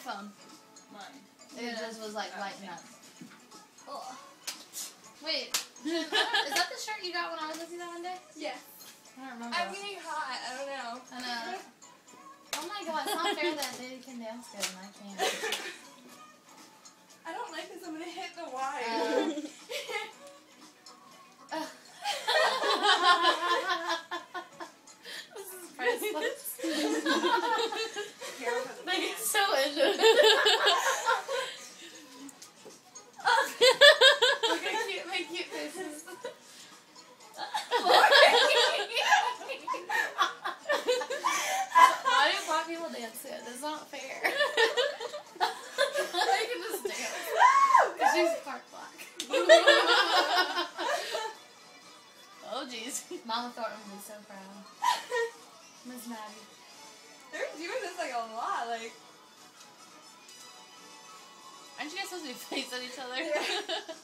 phone? Mine. It just was like lighting up. Oh. Wait, is that the shirt you got when I was with you that one day? Yeah. I don't remember. I'm getting hot. I don't know. I know. Oh my god, it's not fair that they can dance good and I can't. I don't like this. I'm gonna hit the wire. This is priceless. Here for the Like, man. it's so into it. Look at cute, my cute faces. Why do black people dance good? It's not fair. I can just dance. Because she's part black. Oh, jeez. Mama Thornton would be so proud. Miss Maddie. They're doing this like a lot. Like, Aren't you guys supposed to be facing each other? Yeah.